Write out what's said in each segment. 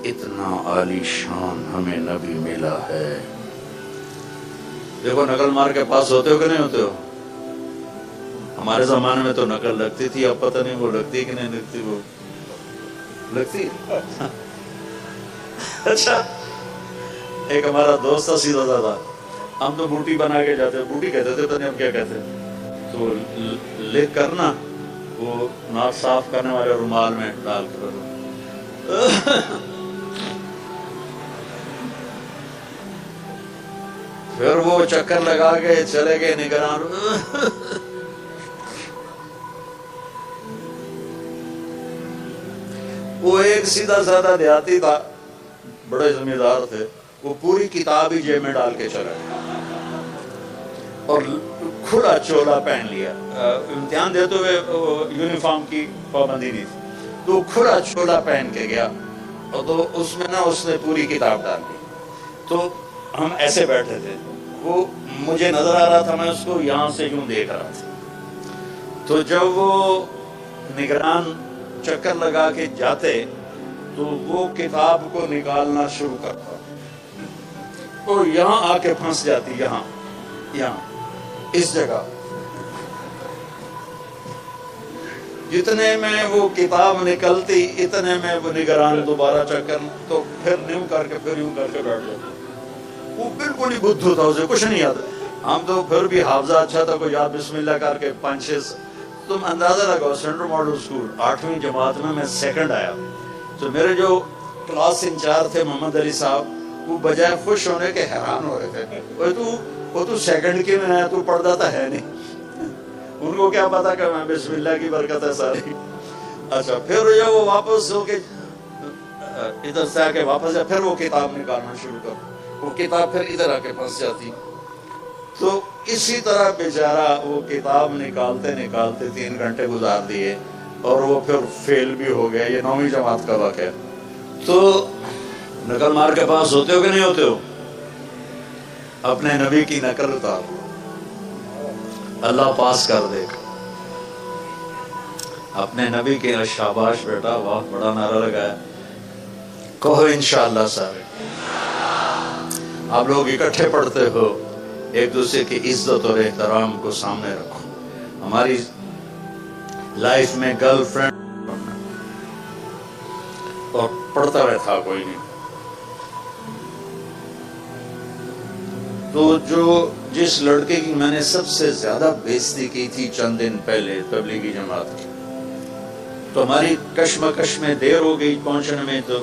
اتنا عالی شان ہمیں نبی ملا ہے. دیکھو نقل مار کے پاس ہوتے ہو کہ نہیں ہوتے ہو؟ ہمارے زمانے میں تو نقل لگتی تھی، اب پتہ نہیں وہ لگتی کہ نہیں لگتی. وہ لگتی. اچھا ایک ہمارا دوست تھا سیدھا سادہ، ہم تو بوٹی بنا کے جاتے، بوٹی کہتے تھے، پتہ نہیں ہم کیا کہتے، تو لکھ کر نا وہ ناک صاف کرنے والے رومال میں ڈال کر پھر وہ چکر لگا کے چلے گئے نگران. وہ ایک سیدھا سادہ دیہاتی تھا، بڑے زمیندار تھے، وہ پوری کتاب ہی جیب میں ڈال کے چلا گیا اور کھلا چولا پہن لیا. امتحان دیتے ہوئے یونیفارم کی پابندی نہیں تھی، تو کھلا چولا پہن کے گیا اور تو اس میں نا اس نے پوری کتاب ڈال دی. تو ہم ایسے بیٹھے تھے، وہ مجھے نظر آ رہا تھا، میں اس کو یہاں سے یوں دیکھ رہا تھا. تو جب وہ نگران چکر لگا کے جاتے تو وہ کتاب کو نکالنا شروع کرتا اور یہاں آ کے پھنس جاتی، یہاں اس جگہ. جتنے میں وہ کتاب نکلتی اتنے میں وہ نگران دوبارہ چکر، تو پھر نیوں کر کے پھر یوں کر کے بیٹھ جاتا. وہ بالکل ہی بدھو تھا، اسے کچھ نہیں یاد. ہم تو پھر بھی حافظہ اچھا تھا، کوئی یاد بسم اللہ کر کے 5-6. تم اندازہ لگاؤ سینٹرل ماڈل اسکول 8ویں جماعت میں سیکنڈ آیا. تو میرے جو کلاس انچارج تھے محمد علی صاحب، وہ بجائے خوش ہونے کے حیران ہو رہے تھے. وہ تو سیکنڈ کی میں آیا، تو پڑھتا تو ہے نہیں. ان کو کیا پتا کہ میں بسم اللہ کی برکت ہے ساری. اچھا پھر جب وہ واپس ہو کے ادھر سے آ کے واپس پھر وہ کتاب نکالنا شروع کر، وہ کتاب پھر ادھر آ کے پھنس جاتی. تو اسی طرح بیچارہ وہ کتاب نکالتے نکالتے 3 گھنٹے گزار دیے اور وہ پھر فیل بھی ہو گیا. یہ 9ویں جماعت کا واقعہ. تو نقل مار کے پاس ہوتے ہو کہ نہیں ہوتے ہو؟ اپنے نبی کی نقل اتارو، اللہ پاس کر دے. اپنے نبی کے شاباش بیٹا، واہ بڑا نعرہ لگایا. کہو انشاءاللہ سارے. آپ لوگ اکٹھے پڑھتے ہو، ایک دوسرے کی عزت اور احترام کو سامنے رکھو. ہماری لائف میں گرل فرینڈ اور پڑھتا رہتا کوئی نہیں. تو جس لڑکے کی میں نے سب سے زیادہ بےعزتی کی تھی چند دن پہلے تبلیغی جماعت کی، تو ہماری کشمکش میں دیر ہو گئی پہنچنے میں. تو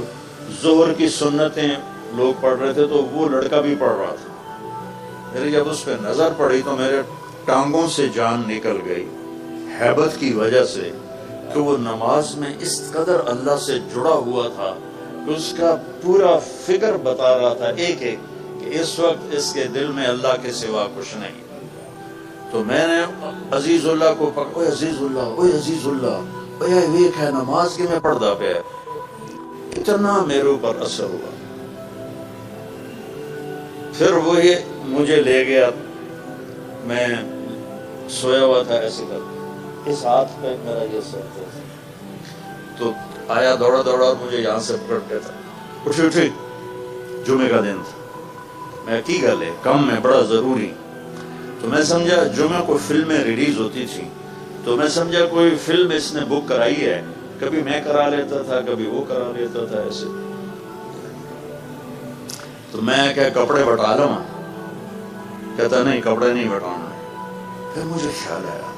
ظہر کی سنتیں لوگ پڑھ رہے تھے تو وہ لڑکا بھی پڑھ رہا تھا. میری جب اس پہ نظر پڑی تو میرے ٹانگوں سے جان نکل گئی ہیبت کی وجہ سے، کہ وہ نماز میں اس قدر اللہ سے جڑا ہوا تھا کہ اس کا پورا فکر بتا رہا تھا ایک ایک کہ اس وقت اس کے دل میں اللہ کے سوا کچھ نہیں. تو میں نے عزیز اللہ کو پکڑا، اوے عزیز اللہ، اوے عزیز اللہ، اوے ویک ہے نماز کی میں پڑھدا پیا. اتنا میرے اوپر اثر ہوا. پھر وہ یہ مجھے لے گیا، میں سویا ہوا تھا ایسے کر، اس ہاتھ پہ میرا یہ سر تھا. تو آیا دوڑا دوڑا اور مجھے یہاں سے پکڑ کے تھا. اٹھی جمعے کا دن تھا. میں کی گل ہے کم میں بڑا ضروری. تو میں سمجھا جمعہ کو فلمیں ریلیز ہوتی تھی، تو میں سمجھا کوئی فلم اس نے بک کرائی ہے. کبھی میں کرا لیتا تھا، کبھی وہ کرا لیتا تھا ایسے. تو میں کیا کپڑے بٹا لوں؟ کہتا نہیں کپڑے نہیں بٹانا. پھر مجھے خیال آیا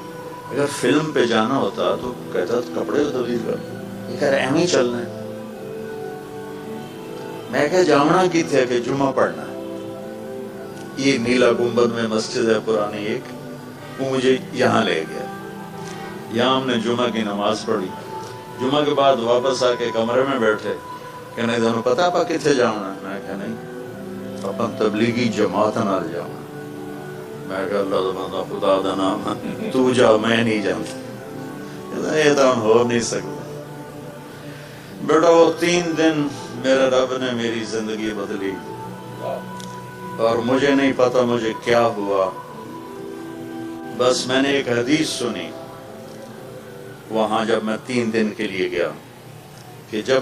اگر فلم پہ جانا ہوتا تو کہتا کپڑے تو تبدیل کر، یہ کہہ رہے ایم ہی چلنا ہے. میں کہ جامنا کی تھے کہ جمعہ پڑھنا ہے. یہ نیلا گنبد میں مسجد ہے پرانی ایک، وہ مجھے یہاں لے گیا. یہاں ہم نے جمعہ کی نماز پڑھی. جمعہ کے بعد واپس آ کے کمرے میں بیٹھے، کہنے دونوں پتا پا کتنے جانا. میں کہ نہیں اپن تبلیغی جماعت نال جانا. میں کہ اللہ دا خدا دا نام تو جا، میں نہیں جانتا. یہ تو ہو نہیں سکتا. بیٹا وہ 3 دن میرے رب نے میری زندگی بدلی اور مجھے نہیں پتا مجھے کیا ہوا. بس میں نے ایک حدیث سنی وہاں جب میں 3 دن کے لیے گیا کہ جب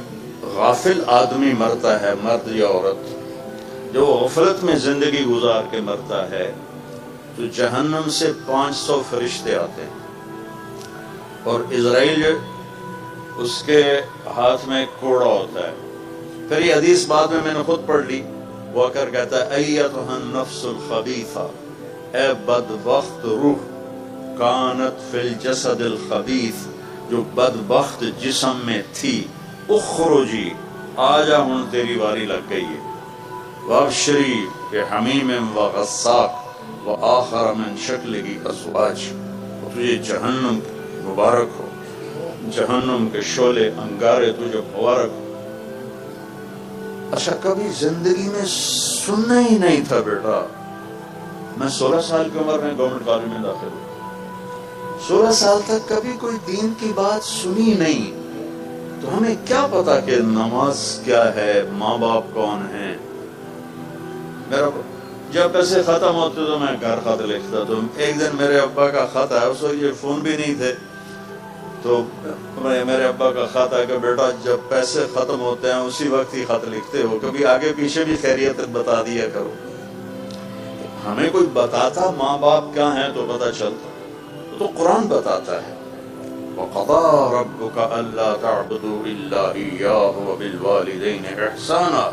غافل آدمی مرتا ہے، مرد یا عورت، جو غفلت میں زندگی گزار کے مرتا ہے، تو جہنم سے 500 فرشتے آتے ہیں، اور اسرائیل اس کے ہاتھ میں ایک کوڑا ہوتا ہے۔ پھر یہ حدیث بعد میں نے خود پڑھ لی، وہ کر کہتا ہے ایتھا النفس الخبیثہ، اے بدبخت روح، کانت فی الجسد الخبیث، جو بدبخت جسم میں تھی، اخرجی، آجا ہن تیری واری لگ گئی ہے، وابشری بحمیم وغساق وآخر من شکلہ ازواج، تجھے جہنم مبارک ہو، جہنم کے شعلے انگارے تجھے مبارک ہو۔ اچھا کبھی زندگی میں سننا ہی نہیں تھا بیٹا، میں 16 سال کی عمر میں گورنمنٹ کالج میں داخل ہوں، 16 سال تک کبھی کوئی دین کی بات سنی نہیں، تو ہمیں کیا پتا کہ نماز کیا ہے، ماں باپ کون ہیں۔ میرا جب پیسے ختم ہوتے تو میں گھر خط لکھتا، تو ایک دن میرے ابا کا خط آیا، اس وقت یہ فون بھی نہیں تھے، تو میرے ابا کا خط آیا کہ بیٹا جب پیسے ختم ہوتے ہیں اسی وقت ہی خط لکھتے ہو، کبھی آگے پیچھے بھی خیریت بتا دیا کرو۔ ہمیں کوئی بتاتا ماں باپ کیا ہیں تو پتہ چلتا، تو قرآن بتاتا ہے وَقَضَىٰ رَبُّكَ أَلَّا تَعْبُدُوا إِلَّا إِيَّاهُ وَبِالْوَالِدَيْنِ إِحْسَانًا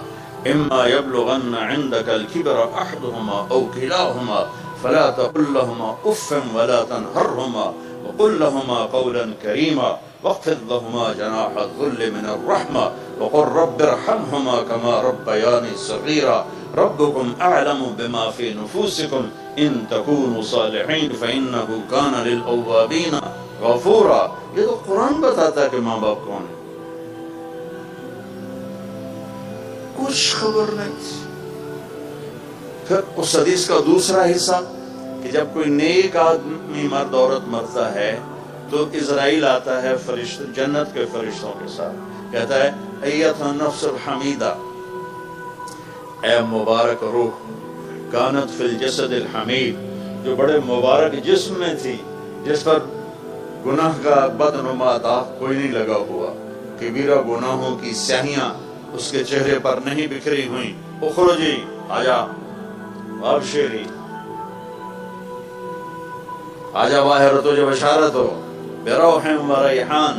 إِمَّا يَبْلُغَنَّ عِندَكَ الْكِبَرَ أَحَدُهُمَا أَوْ كِلَاهُمَا فَلَا تَقُل لَّهُمَا أُفٍّ وَلَا تَنْهَرْهُمَا وَقُل لَّهُمَا قَوْلًا كَرِيمًا وَاخْفِضْ لَهُمَا جَنَاحَ الذُّلِّ مِنَ الرَّحْمَةِ وَقُل رَّبِّ ارْحَمْهُمَا كَمَا رَبَّيَانِي صَغِيرًا رَبُّكُمْ أَعْلَمُ بِمَا فِي نُفُوسِكُمْ إِن تَكُونُوا صَالِحِينَ فَإِنَّهُ كَانَ لِلْأَوَّابِينَ غفورا۔ یہ تو قرآن بتاتا ہے کہ ماں باپ کون ہے، کچھ خبر نہیں تھی۔ پھر اس حدیث کا دوسرا حصہ کہ جب کوئی نیک آدمی مرد عورت مرتا ہے تو اسرائیل آتا ہے فرشت جنت کے فرشتوں کے ساتھ، کہتا ہے ایتھا النفس الحمیدہ، اے مبارک روح، کانت فی الجسد الحمید، جو بڑے مبارک جسم میں تھی، جس پر گناہ کا بدنما داغ کوئی نہیں لگا ہوا، کبیرہ گناہوں کی سیاہیاں اس کے چہرے پر نہیں بکھری ہوئیں، اخرجی، آجا، وابشری، آجا باہر، تجھے بشارت ہو، بروح و ریحان،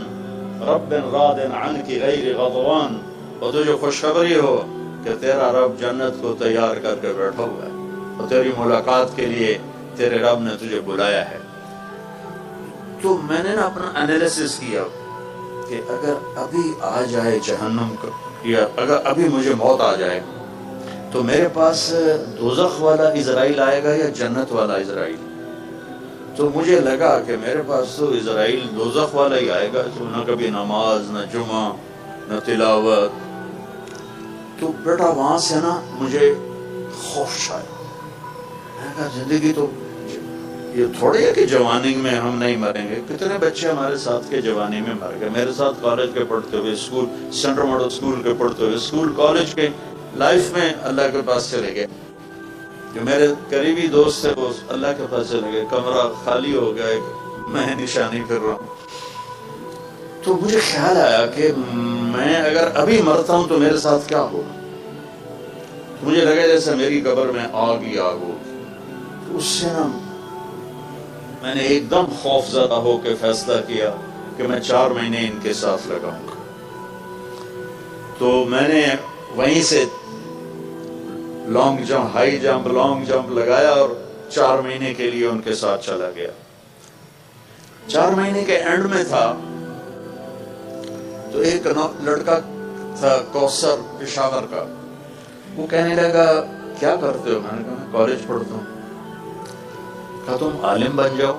رب راض عنک غیر غضبان، اور تجھے خوشخبری ہو کہ تیرا رب جنت کو تیار کر کے بیٹھا ہوا ہے، اور تیری ملاقات کے لیے تیرے رب نے تجھے بلایا ہے۔ تو میں نے نا اپنا انالیسس کیا کہ اگر ابھی آ جائے جہنم کا، یا اگر ابھی مجھے موت آ جائے، تو میرے پاس دوزخ والا اسرائیل آئے گا یا جنت والا اسرائیل؟ تو مجھے لگا کہ میرے پاس تو اسرائیل دوزخ والا ہی آئے گا، تو نہ کبھی نماز، نہ جمعہ، نہ تلاوت۔ تو بیٹا وہاں سے نا مجھے خوف شاید، میں کہا زندگی تو یہ تھوڑی ہے کہ جوانی میں ہم نہیں مریں گے، کتنے بچے ہمارے ساتھ کے جوانی میں مر گئے، میرے ساتھ کالج کے پڑھتے ہوئے، اسکول سینٹر ماڈل اسکول کے پڑھتے ہوئے، اسکول کالج کے لائف میں اللہ کے پاس چلے گئے، جو میرے قریبی دوست تھے وہ اللہ کے پاس چلے گئے، کمرہ خالی ہو گیا، میں نشانی پھر رہا ہوں۔ تو مجھے خیال آیا کہ میں اگر ابھی مرتا ہوں تو میرے ساتھ کیا ہوگا، مجھے لگا جیسے میری قبر میں آگ ہی آگ ہوگی۔ اس سے نا میں نے ایک دم خوف زدہ ہو کے فیصلہ کیا کہ میں 4 مہینے ان کے ساتھ لگاؤں گا۔ تو میں نے وہیں سے long jump, high jump, long jump لگایا اور 4 مہینے کے لیے ان کے ساتھ چلا گیا۔ 4 مہینے کے اینڈ میں تھا تو ایک لڑکا تھا کوثر پشاور کا، وہ کہنے لگا کیا کرتے ہو؟ میں نے کہا میں کالج پڑھتا ہوں۔ کہا تم عالم بن جاؤ۔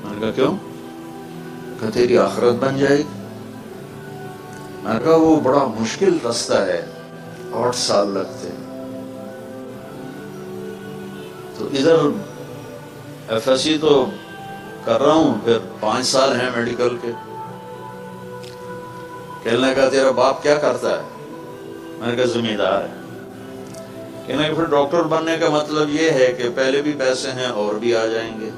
میں نے کہا کیوں؟ کہا تیری آخرت بن جائے گی۔ میں نے کہا وہ بڑا مشکل رستہ ہے، 8 سال لگتے ہیں۔ تو ادھر ایف ایس سی تو کر رہا ہوں، پھر 5 سال ہیں میڈیکل کے۔ کہنے لگا تیرا باپ کیا کرتا ہے؟ میں نے کہا زمیندار ہے۔ کہنے لگا پھر ڈاکٹر بننے کا مطلب یہ ہے کہ پہلے بھی پیسے ہیں اور بھی آ جائیں گے۔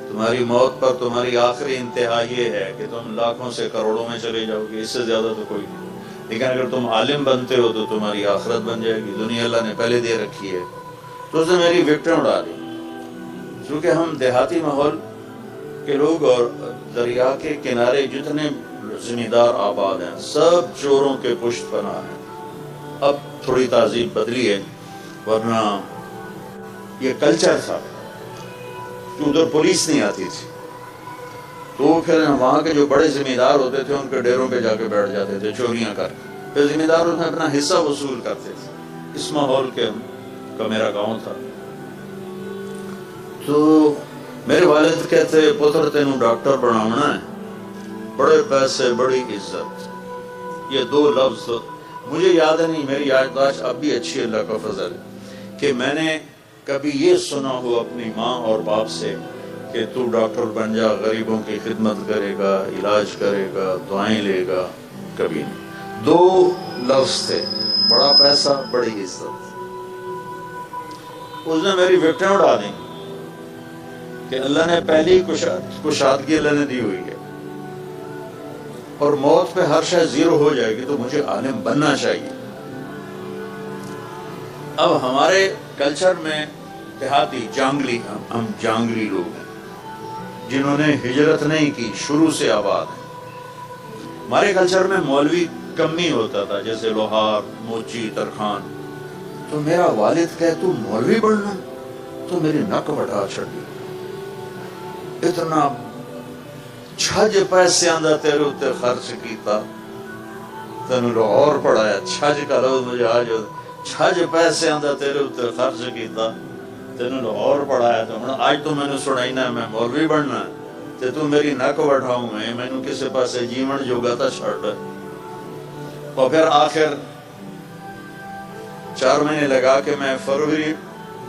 تو تمہاری موت پر تمہاری آخری انتہا یہ ہے کہ تم لاکھوں سے کروڑوں میں چلے جاؤ گے، اس سے زیادہ تو کوئی نہیں۔ لیکن اگر تم عالم بنتے ہو تو تمہاری آخرت بن جائے گی، دنیا اللہ نے پہلے دے رکھی ہے۔ تو اس نے میری وکٹیں اڑا دی، چونکہ ہم دیہاتی ماحول کے لوگ اور دریا کے کنارے جتنے زمیندار آباد ہیں سب چوروں کے پشت پناہ ہیں۔ اب تھوڑی تہذیب بدلی ہے، ورنہ یہ کلچر تھا کہ ادھر پولیس نہیں آتی تھی، تو پھر وہاں کے جو بڑے زمیندار ہوتے تھے ان کے ڈیروں پہ جا کے بیٹھ جاتے تھے چوریاں کر کے، پھر زمیندار ان میں اپنا حصہ وصول کرتے تھے۔ اس ماحول کا میرا گاؤں تھا۔ تو میرے والد کہتے پتر تینوں ڈاکٹر بناونا ہے، بڑے پیسے بڑی عزت، یہ دو لفظ مجھے یاد نہیں، میری یادداشت اب بھی اچھی، اللہ کا فضل ہے، کہ میں نے کبھی یہ سنا ہو اپنی ماں اور باپ سے کہ تو ڈاکٹر بن جا، غریبوں کی خدمت کرے گا، علاج کرے گا، دعائیں لے گا، کبھی نہیں۔ دو لفظ تھے، بڑا پیسہ بڑی عزت۔ اس نے میری وکٹیں اڑا دیں کہ اللہ نے پہلی کشادگی اللہ نے دی ہوئی ہے، اور موت پہ ہر شے زیرو ہو جائے گی، تو مجھے عالم بننا چاہیے۔ اب ہمارے کلچر میں دیہاتی جانگلی، ہم جانگلی لوگ ہیں جنہوں نے ہجرت نہیں کی، شروع سے آباد ہیں۔ ہمارے کلچر میں مولوی کمی ہوتا تھا، جیسے لوہار، موچی، ترخان۔ تو میرا والد کہے تو مولوی بننا، تو میری نک وٹا چھڑی، اتنا چھج پیسے آندہ تیرے اتنے خرچ کیتا، تینوں لاہور پڑھایا، چھج کا لفظ مجھے آج چھج پیسے آندہ تیرے اتنے خرچ کیتا، تینوں لاہور پڑھایا، تو آج تو میں نے سنائی نہ میں مولوی بننا ہے، تے تو میری نک وٹھاؤں میں نے کسی پاسے جیون جوگا تا چھڑ۔ اور پھر آخر 4 مہینے لگا کہ میں فروری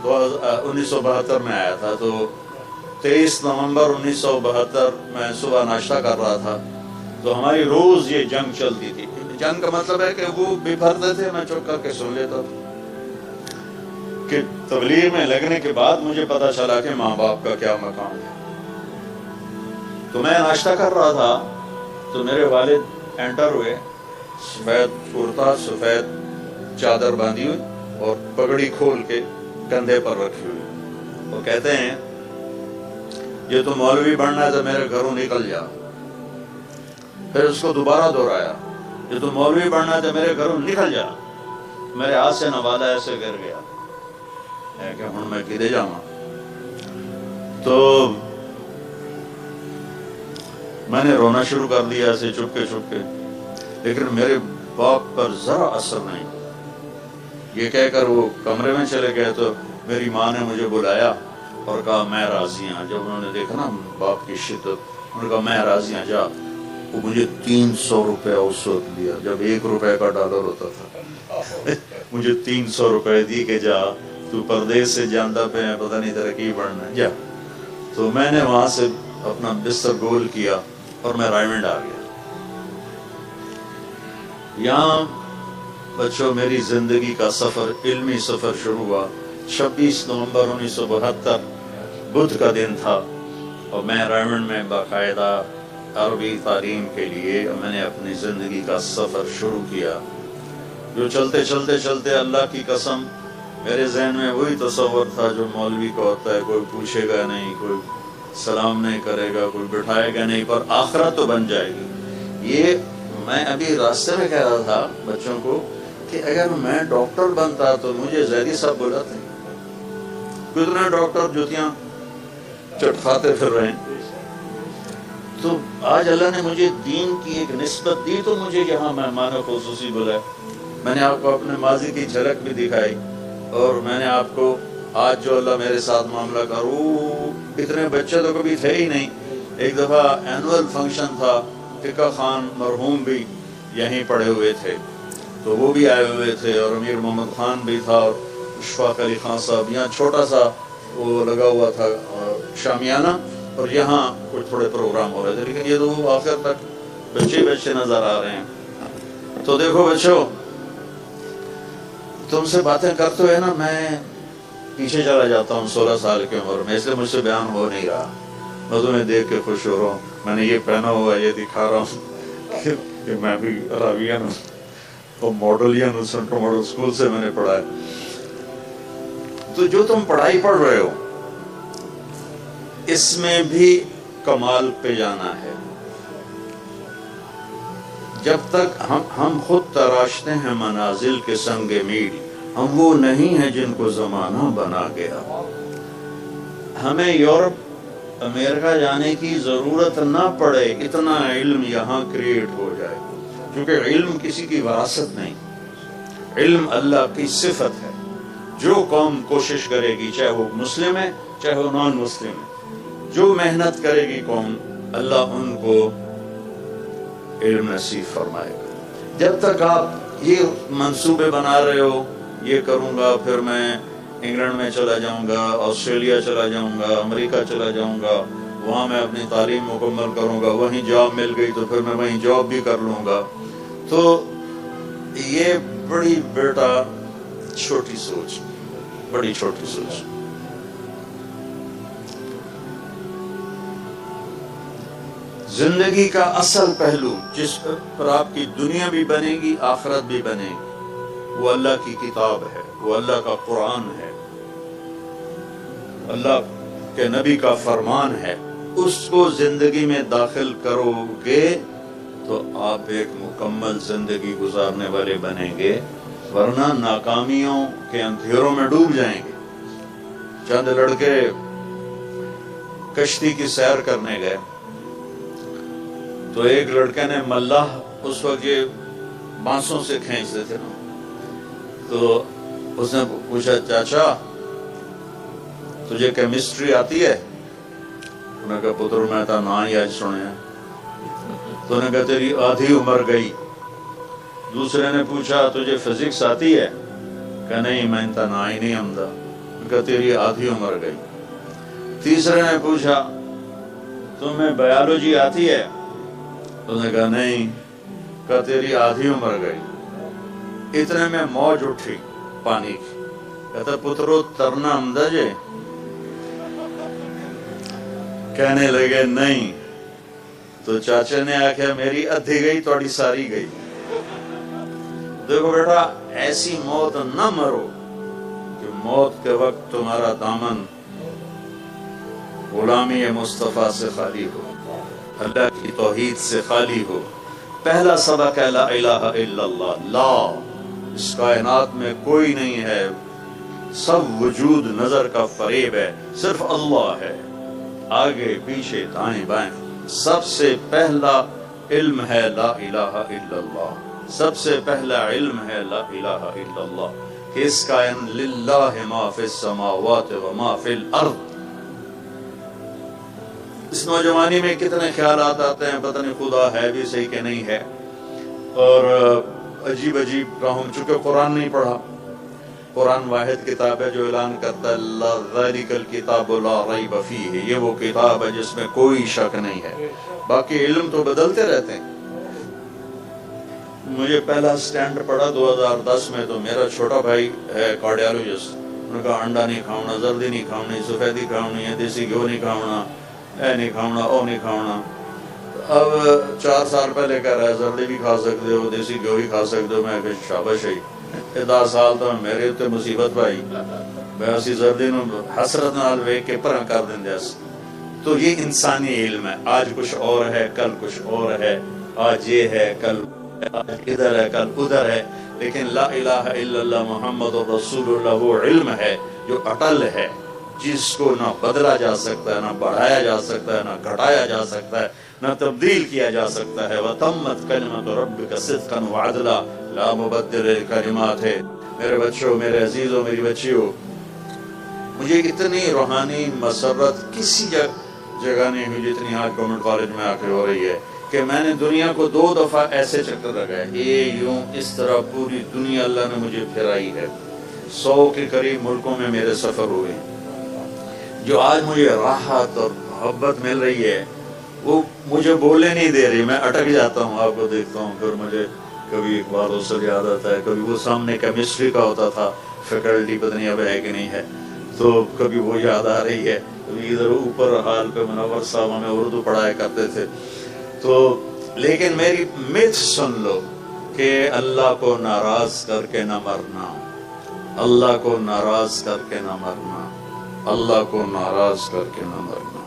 1972 میں آیا تھا، تو 23 نومبر 1972 میں صبح ناشتہ کر رہا تھا، تو ہماری روز یہ جنگ چلتی تھی۔ جنگ کا مطلب ہے کہ وہ بھی پھرتے تھے، میں چپ کر کے سن لیتا تھا۔ کہ تبلیغ میں لگنے کے بعد مجھے پتا چلا کہ ماں باپ کا کیا مقام ہے۔ تو میں ناشتہ کر رہا تھا تو میرے والد انٹر ہوئے، سفید کرتا، سفید چادر باندھی ہوئی اور پگڑی کھول کے کندھے پر رکھی ہوئی، وہ کہتے ہیں یہ تو مولوی بننا ہے تو میرے گھروں نکل جا۔ پھر اس کو دوبارہ دہرایا، یہ تو مولوی بننا ہے تو میرے گھروں نکل جا۔ میرے ہاتھ سے نوالا ایسے گر گیا کہ ہن میں کدے جاواں۔ تو میں نے رونا شروع کر دیا ایسے چپ کے، لیکن میرے باپ پر ذرا اثر نہیں۔ یہ کہہ کر وہ کمرے میں چلے گئے تو میری ماں نے مجھے بلایا اور کہا میں راضی ہوں۔ جب انہوں نے دیکھا نا باپ کی شدت، انہوں نے کہا میں راضی ہوں، جا۔ وہ مجھے 300 روپے اس وقت دیا، جب 1 روپے کا ڈالر ہوتا تھا، مجھے 300 روپے دی کہ جا تو پردیس سے جانتا پہ ہے، پتہ نہیں تیرا کی بڑھنا ہے، جا۔ تو میں نے وہاں سے اپنا بستر گول کیا اور میں رائمنڈ آ گیا۔ یہاں بچوں میری زندگی کا سفر، علمی سفر شروع ہوا۔ 26 نومبر 1972 بدھ کا دن تھا، اور میں رائمنڈ میں باقاعدہ عربی تعلیم کے لیے میں نے اپنی زندگی کا سفر شروع کیا، جو چلتے اللہ کی قسم میرے ذہن میں وہی تصور تھا جو مولوی کا ہوتا ہے، کوئی پوچھے گا نہیں، کوئی سلام نہیں کرے گا، کوئی بٹھائے گا نہیں، پر آخرت تو بن جائے گی۔ یہ میں ابھی راستے میں کہہ رہا تھا بچوں کو کہ اگر میں ڈاکٹر بنتا تو مجھے زیدی صاحب بلاتے، کتنے ڈاکٹر جوتیاں چٹکھاتے پھر رہے ہیں۔ تو آج اللہ نے مجھے دین کی ایک نسبت دی تو مجھے یہاں مہمان خصوصی بلائے۔ میں نے آپ کو اپنے ماضی کی جھلک بھی دکھائی، اور میں نے آپ کو آج جو اللہ میرے ساتھ معاملہ کروں، اتنے بچے تو کبھی تھے ہی نہیں۔ ایک دفعہ اینول فنکشن تھا، فقہ خان مرحوم بھی یہیں پڑے ہوئے تھے، تو وہ بھی آئے ہوئے تھے، اور امیر محمد خان بھی تھا، اور اشفاق علی خان صاحب۔ یہاں چھوٹا سا وہ لگا ہوا تھا شامیانہ، اور یہاں کچھ تھوڑے پروگرام ہو رہے تھے، لیکن یہ تو آخر تک بچے نظر آ رہے ہیں۔ تو دیکھو بچوں، تم سے باتیں کرتے ہوئے نا میں پیچھے چلا جاتا ہوں 16 سال کی عمر میں، اس لیے مجھ سے بیان ہو نہیں رہا۔ میں تمہیں دیکھ کے خوش ہو رہا ہوں، میں نے یہ پہنا ہوا یہ دکھا رہا ہوں کہ میں بھی راویہ ہوں تو ماڈل یا سینٹرل ماڈل اسکول سے میں نے پڑھا ہے۔ تو جو تم پڑھائی پڑھ رہے ہو اس میں بھی کمال پہ جانا ہے۔ جب تک ہم خود تراشتے ہیں منازل کے سنگ میل، ہم وہ نہیں ہیں جن کو زمانہ بنا گیا۔ ہمیں یورپ امریکہ جانے کی ضرورت نہ پڑے، اتنا علم یہاں کریٹ ہو جائے، کیونکہ علم کسی کی وراثت نہیں، علم اللہ کی صفت ہے۔ جو قوم کوشش کرے گی، چاہے وہ مسلم ہے چاہے وہ نان مسلم ہے، جو محنت کرے گی قوم، اللہ ان کو علم نصیب فرمائے گا۔ جب تک آپ یہ منصوبے بنا رہے ہو، یہ کروں گا پھر میں انگلینڈ میں چلا جاؤں گا، آسٹریلیا چلا جاؤں گا، امریکہ چلا جاؤں گا، وہاں میں اپنی تعلیم مکمل کروں گا، وہیں جاب مل گئی تو پھر میں وہیں جاب بھی کر لوں گا، تو یہ بڑی بیٹا چھوٹی سوچ، بڑی چھوٹی سوچ۔ زندگی کا اصل پہلو جس پر آپ کی دنیا بھی بنے گی، آخرت بھی بنے گی، وہ اللہ کی کتاب ہے، وہ اللہ کا قرآن ہے، اللہ کے نبی کا فرمان ہے۔ اس کو زندگی میں داخل کرو گے تو آپ ایک مکمل زندگی گزارنے والے بنیں گے، ورنہ ناکامیوں کے اندھیروں میں ڈوب جائیں گے۔ چند لڑکے کشتی کی سیر کرنے گئے تو ایک لڑکے نے ملاح، اس وقت یہ بانسوں سے کھینچتے تھے نا، تو اس نے پوچھا چاچا تجھے کیمسٹری آتی ہے؟ انہوں نے کہا پتر میں تا نا ہی آج سنے ہیں۔ تو انہوں نے کہا تیری آدھی عمر گئی۔ دوسرے نے پوچھا تجھے فزکس آتی ہے؟ کہ نہیں میں تا نا ہی نہیں آمدہ۔ انہوں نے کہا تیری آدھی عمر گئی۔ تیسرے نے پوچھا تمہیں بایولوجی آتی ہے؟ انہوں نے کہا نہیں۔ کہا تیری آدھی عمر گئی۔ اتنے میں موج اٹھی پانی کی، کہتا پترو ترنا آمدہ جے؟ کہنے لگے نہیں۔ تو چاچا نے آکھا میری ادھی گئی توڑی ساری گئی۔ دیکھو بیٹا ایسی موت نہ مرو کہ موت کے وقت تمہارا دامن غلامی مصطفیٰ سے خالی ہو، اللہ کی توحید سے خالی ہو۔ پہلا سبق ہے لا الہ الا اللہ، لا، اس کائنات میں کوئی نہیں ہے، سب وجود نظر کا فریب ہے، صرف اللہ ہے، آگے پیچھے دائیں بائیں۔ سب سے پہلا علم ہے لا الہ الا اللہ، سب سے پہلا علم ہے لا الہ الا اللہ، کہ اس کائن للہ ما فی السماوات و ما فی الارض۔ اس نوجوانی میں کتنے خیالات آتے ہیں، پتہ نہیں خدا ہے بھی صحیح کہ نہیں ہے، اور عجیب عجیب راہوں، چونکہ قرآن نہیں پڑھا۔ قرآن واحد کتاب ہے جو اعلان کرتا ہے لا ذالک الکتاب لا ریب فیہ، یہ وہ کتاب ہے جس میں کوئی شک نہیں ہے۔ باقی علم تو بدلتے رہتے ہیں۔ مجھے پہلا سٹینڈ پڑا 2010 میں، تو میرا چھوٹا بھائی ہے کارڈیالوجسٹ، انہوں نے کہا انڈا نہیں کھاؤنا، زردی نہیں کھاؤنی، سفیدی کھاؤنی ہے، دیسی گھیو نہیں کھاؤنا، اے نہیں کھاؤنا، او نہیں کھاؤنا۔ اب 4 سال پہلے کہہ رہا ہے زردی بھی کھا سکتے ہو، دیسی گھیو بھی کھا سکتے ہو۔ میں کہ شاباش ہے، 10 سال تو میرے اتنے مصیبت بھائی، میں اسی زردی نو حسرت نال ویکھ کے پرا کر دیں۔ تو یہ انسانی علم ہے، آج کچھ اور ہے، کل کچھ اور ہے، آج یہ ہے، کل ادھر ہے، کل ادھر ہے، لیکن لا الہ الا اللہ محمد رسول اللہ وہ علم ہے جو اٹل ہے، جس کو نہ بدلا جا سکتا ہے، نہ بڑھایا جا سکتا ہے، نہ گھٹایا جا سکتا ہے، نہ تبدیل کیا جا سکتا ہے۔ وَتَمَّتْ كَلِمَةُ رَبِّكَ صِدْقًا وَعَدْلًا لا مبدل الکلمات ہے۔ میرے بچوں، میرے عزیزوں، میری بچیوں، مجھے اتنی روحانی مسرت کسی جگہ نہیں ہوئی جتنی آج گورنمنٹ کالج میں آ کے ہو رہی ہے، کہ میں نے دنیا کو 2 دفعہ ایسے چکر لگائے، یہ یوں اس طرح پوری دنیا اللہ نے مجھے پھرائی ہے۔ 100 کے قریب ملکوں میں میرے سفر ہوئے، جو آج مجھے راحت اور محبت مل رہی ہے وہ مجھے بولنے نہیں دے رہی، میں اٹک جاتا ہوں، آپ کو دیکھتا ہوں، پھر مجھے کبھی اقبال حسن یاد آتا ہے، کبھی وہ سامنے کیمسٹری کا ہوتا تھا فیکلٹی، پتہ نہیں اب ہے کہ نہیں ہے، تو کبھی وہ یاد آ رہی ہے، ابھی ادھر اوپر حال پہ منور صاحب ہمیں اردو پڑھایا کرتے تھے. تو لیکن میری میتھ سن لو کہ اللہ کو ناراض کر کے نہ مرنا, اللہ کو ناراض کر کے نہ مرنا, اللہ کو ناراض کر کے نہ مرنا.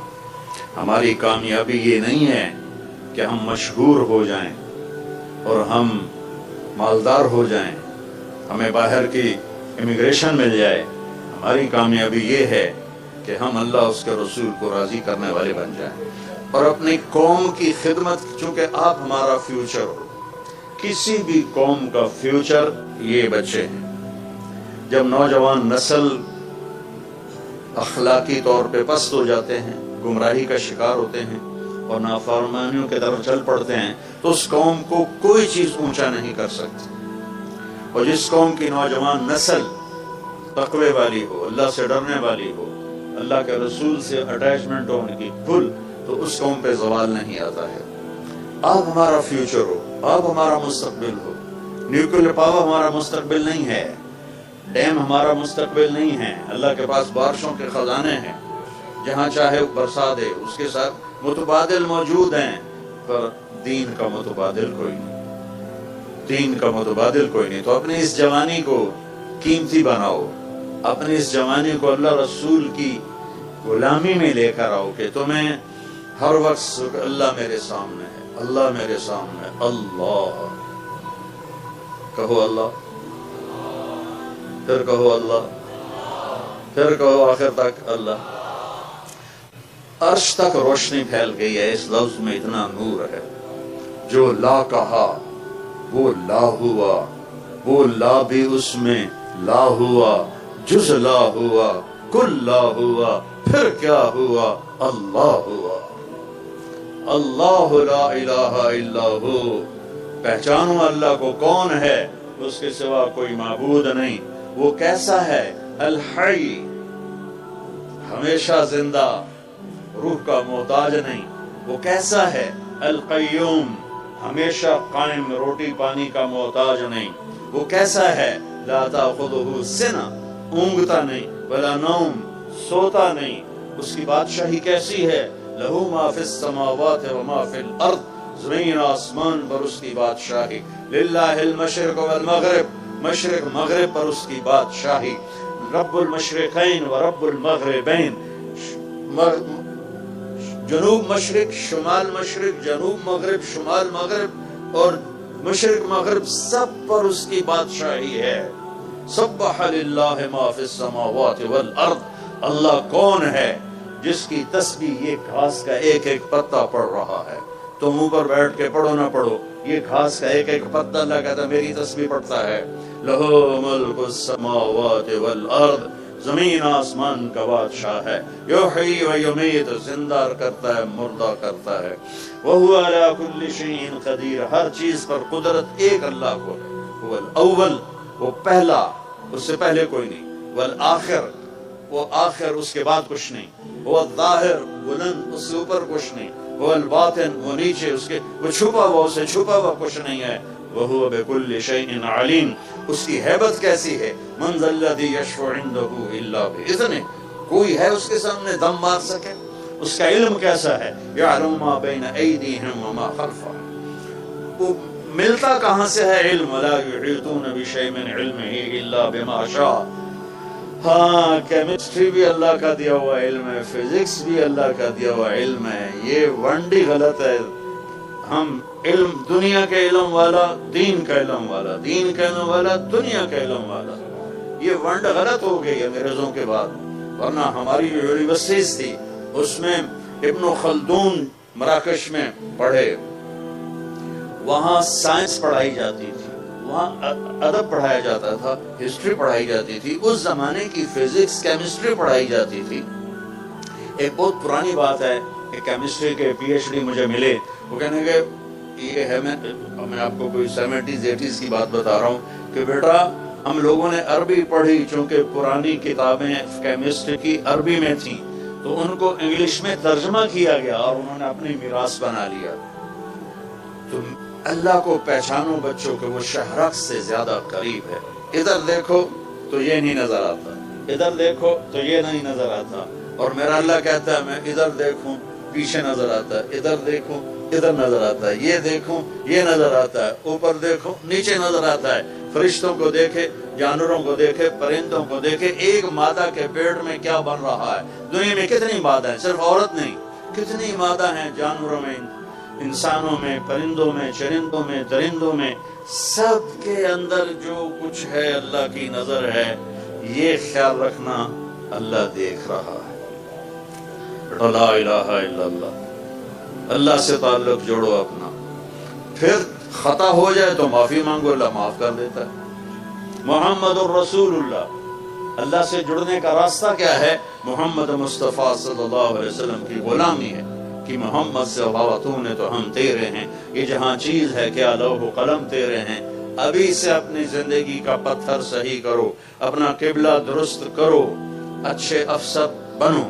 ہماری کامیابی یہ نہیں ہے کہ ہم مشہور ہو جائیں اور ہم مالدار ہو جائیں, ہمیں باہر کی امیگریشن مل جائے. ہماری کامیابی یہ ہے کہ ہم اللہ اس کے رسول کو راضی کرنے والے بن جائیں اور اپنی قوم کی خدمت, چونکہ آپ ہمارا فیوچر ہو. کسی بھی قوم کا فیوچر یہ بچے ہیں. جب نوجوان نسل اخلاقی طور پہ پست ہو جاتے ہیں, گمراہی کا شکار ہوتے ہیں اور نافرمانیوں کے طرف چل پڑتے ہیں, تو اس قوم کو کوئی چیز اونچا نہیں کر سکتی. اور جس قوم کی نوجوان نسل تقوی والی ہو, اللہ سے ڈرنے والی ہو, اللہ کے رسول سے اٹیچمنٹ ہو ان کی فل, تو اس قوم پہ زوال نہیں آتا ہے. آپ ہمارا فیوچر ہو, آپ ہمارا مستقبل ہو. نیوکلیئر پاور ہمارا مستقبل نہیں ہے, ڈیم ہمارا مستقبل نہیں ہے. اللہ کے پاس بارشوں کے خزانے ہیں, جہاں چاہے برسا دے. اس کے ساتھ متبادل موجود ہیں, پر دین کا متبادل کوئی نہیں, دین کا متبادل کوئی نہیں. تو اپنی اس جوانی کو قیمتی بناؤ, اپنی اس جوانی کو اللہ رسول کی غلامی میں لے کر آؤ کہ تمہیں ہر وقت اللہ میرے سامنے ہے, اللہ میرے سامنے ہے. اللہ کہو, اللہ پھر کہو, اللہ پھر کہو, آخر تک اللہ. عرش تک روشنی پھیل گئی ہے, اس لفظ میں اتنا نور ہے. جو لا کہا وہ لا ہوا, وہ لا بھی اس میں لا ہوا, جز لا ہوا, کل لا ہوا, پھر کیا ہوا, اللہ ہوا. اللہ لا الہ الا ہو. پہچانو اللہ کو کون ہے, اس کے سوا کوئی معبود نہیں. وہ کیسا ہے, الحی, ہمیشہ زندہ, روح کا محتاج نہیں. وہ کیسا ہے, القیوم, ہمیشہ قائم, روٹی پانی کا محتاج نہیں. وہ کیسا ہے, لا تاخذہ سنہ, اونگتا نہیں, ولا نوم, سوتا نہیں. اس کی بادشاہی کیسی ہے, لہ ما فی السماوات و ما فی الارض, زمین آسمان پر اس کی بادشاہی. للہ المشرق والمغرب, مشرق مغرب پر اس کی بادشاہی. رب المشرقین و رب المغربین, جنوب مشرق, شمال مشرق, جنوب مغرب, شمال مغرب اور مشرق مغرب, سب پر اس کی بادشاہی ہے. سبح للہ ما فی السماوات والارض. اللہ کون ہے جس کی تسبیح یہ گھاس کا ایک ایک پتا پڑ رہا ہے. تم اوپر بیٹھ کے پڑھو نہ پڑھو, یہ گھاس کا ایک ایک پتا اللہ کہتا ہے میری تسبیح پڑھتا ہے. لہو ملک السماوات والارض, زمین آسمان کا بادشاہ ہے. یحیی و یمیت, زندہ کرتا ہے, مردہ کرتا ہے. وہو علی کل شیء قدیر, ہر چیز پر قدرت ایک اللہ کو ہے. وہ الاول, وہ پہلا, اس سے پہلے کوئی نہیں. والآخر, وہ آخر, اس کے بعد کچھ نہیں. وہ الظاہر, بلند, اس سے اوپر کچھ نہیں. وہ الباطن, وہ نیچے, اس کے وہ چھپا ہوا, اس سے چھپا ہوا کچھ نہیں ہے. وہو بکل شیء علیم, اس کی ہیبت کیسی ہے. من ذا الذی یشفع عنده الا باذنہ, کوئی ہے اس کے سامنے دم مار سکے. اس کا علم کیسا ہے. یعلم ما بین ایدیہم وما خلفہم, وہ ملتا کہاں سے ہے علم. ولا یحیطون بشیء من علمہ الا بما شاء. ہاں, کیمسٹری بھی اللہ کا دیا ہوا علم ہے, فزکس بھی اللہ کا دیا ہوا علم ہے. یہ ونڈی غلط ہے. ہم علم, دنیا کے علم والا, دین کا علم والا, دین کا علم والا, دنیا کا علم والا, یہ ونڈ غلط ہو گئی انگریزوں کے بعد. ورنہ ہماری جو یونیورسٹیز تھی اس میں ابن خلدون مراکش میں پڑھے, وہاں سائنس پڑھائی جاتی تھی, وہاں ادب پڑھایا جاتا تھا, ہسٹری پڑھائی جاتی تھی. اس زمانے کی فزکس, کیمسٹری پڑھائی جاتی تھی. ایک بہت پرانی بات ہے کہ کیمسٹری کے پی ایچ ڈی مجھے ملے, وہ کہنے کہ یہ ہے, میں آپ کو کوئی 70s 80s کی بات بتا رہا ہوں کہ بیٹا ہم لوگوں نے عربی پڑھی, چونکہ پرانی کتابیں کیمسٹری کی عربی میں تھیں تو ان کو انگلش میں ترجمہ کیا گیا اور انہوں نے اپنی میراث بنا لیا. تو اللہ کو پہچانو بچوں کہ وہ شہرک سے زیادہ قریب ہے. ادھر دیکھو تو یہ نہیں نظر آتا, ادھر دیکھو تو یہ نہیں نظر آتا, اور میرا اللہ کہتا ہے میں ادھر دیکھوں پیچھے نظر آتا ہے، ادھر دیکھوں ادھر نظر آتا ہے، یہ دیکھوں یہ نظر آتا ہے، اوپر دیکھوں نیچے نظر آتا ہے، فرشتوں کو دیکھے، جانوروں کو دیکھے، پرندوں کو دیکھے، ایک مادہ کے پیٹ میں کیا بن رہا ہے۔ دنیا میں کتنی مادہ ہیں، صرف عورت نہیں، کتنی مادہ ہیں جانوروں میں، انسانوں میں، پرندوں میں، چرندوں میں، درندوں میں، سب کے اندر جو کچھ ہے اللہ کی نظر ہے۔ یہ خیال رکھنا اللہ دیکھ رہا ہے۔ لا الہ الا اللہ، اللہ سے تعلق جوڑو اپنا، پھر خطا ہو جائے تو معافی مانگو، اللہ معاف کر دیتا ہے۔ محمد الرسول اللہ، اللہ سے جڑنے کا راستہ کیا ہے؟ محمد مصطفیٰ صلی اللہ علیہ وسلم کی غلامی ہے کہ محمد سے تو نے تو ہم تیرے ہیں، یہ جہاں چیز ہے کیا لوح و قلم تیرے ہیں۔ ابھی سے اپنی زندگی کا پتھر صحیح کرو، اپنا قبلہ درست کرو، اچھے افسر بنو،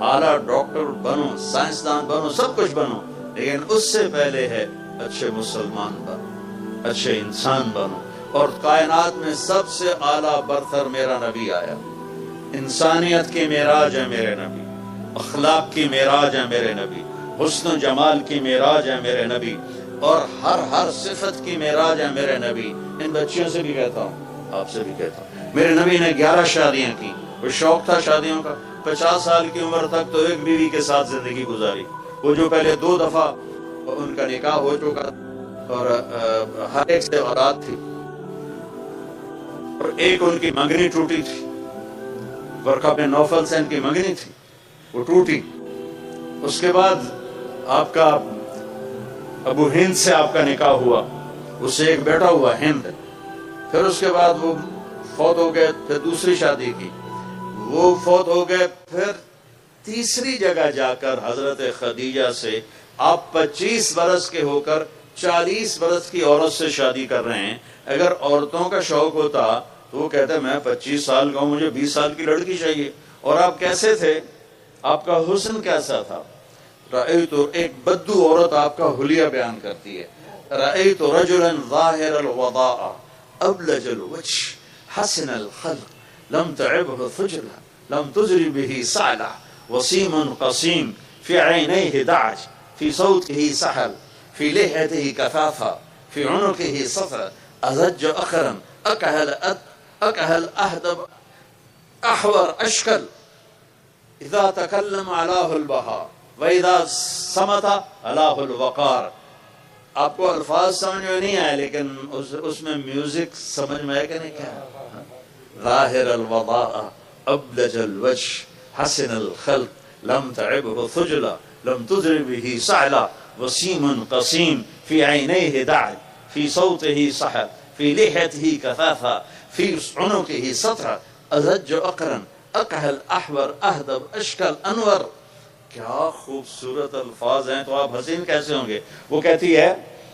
اعلیٰ ڈاکٹر بنو، سائنسدان بنو، سب کچھ بنو، لیکن اس سے پہلے ہے اچھے مسلمان بنو، اچھے انسان بنو۔ اور کائنات میں سب سے اعلیٰ برتر میرا نبی آیا، انسانیت کی معراج ہے میرے نبی، اخلاق کی معراج ہے میرے نبی، حسن و جمال کی معراج ہے میرے نبی، اور ہر صفت کی معراج ہے میرے نبی۔ ان بچیوں سے بھی کہتا ہوں، آپ سے بھی کہتا ہوں، میرے نبی نے 11 شادیاں کی، وہ شوق تھا شادیوں کا، 50 سال کی عمر تک تو ایک بیوی کے ساتھ زندگی گزاری۔ وہ جو پہلے 2 دفعہ ان کا نکاح ہو چکا اور ہر ایک سے اولاد تھی، اور ایک ان کی منگنی ٹوٹی تھی، ورقہ بن نوفل سے ان کی منگنی تھی، وہ ٹوٹی۔ اس کے بعد آپ کا ابو ہند سے آپ کا نکاح ہوا، اس سے ایک بیٹا ہوا ہند، پھر اس کے بعد وہ فوت ہو گئے، پھر دوسری شادی کی، وہ فوت ہو گئے، پھر تیسری جگہ جا کر حضرت خدیجہ سے آپ 25 برس کے ہو کر 40 برس کی عورت سے شادی کر رہے ہیں۔ اگر عورتوں کا شوق ہوتا تو وہ کہتے میں 25 سال کا ہوں، مجھے 20 سال کی لڑکی چاہیے۔ اور آپ کیسے تھے؟ آپ کا حسن کیسا تھا؟ رأیت، ایک بدو عورت آپ کا حلیہ بیان کرتی ہے، رأیت رجلا ظاہر الوضاء ابلج الوجه حسن الخلق لم تعبه ثجلة لم تجر به صعلة وسيم قصيم في عينيه دعج في صوته سحل في لحيته كثافة في عنقه سطر أزج أخرا أكهل أهدب أحور أشكل إذا تكلم علاه البهار وَإِذَا سَمَتَ عَلَاهُ الْوَقَارِ۔ آپ کو الفاظ سمجھ میں نہیں آئے، لیکن اس میں میوزک سمجھ میں آئے کہ نہیں؟ کیا ظاہر الوضاء ابلج الوجه حسن الخلق لم تعبه ثجلة لم تضر به صعلة وسيم قصيم في عينيه دعج في صوته سحر في لحيته كثافة في عنقه سطر أزج أقرن أكهل أحور أهدب أشكل أنور۔ کیا خوبصورت الفاظ ہیں، تو آپ حسین کیسے ہوں گے؟ وہ کہتی ہے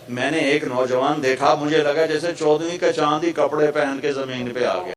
میں نے ایک نوجوان دیکھا، مجھے لگا جیسے 14ویں کا چاندی کپڑے پہن کے زمین پہ آ گیا۔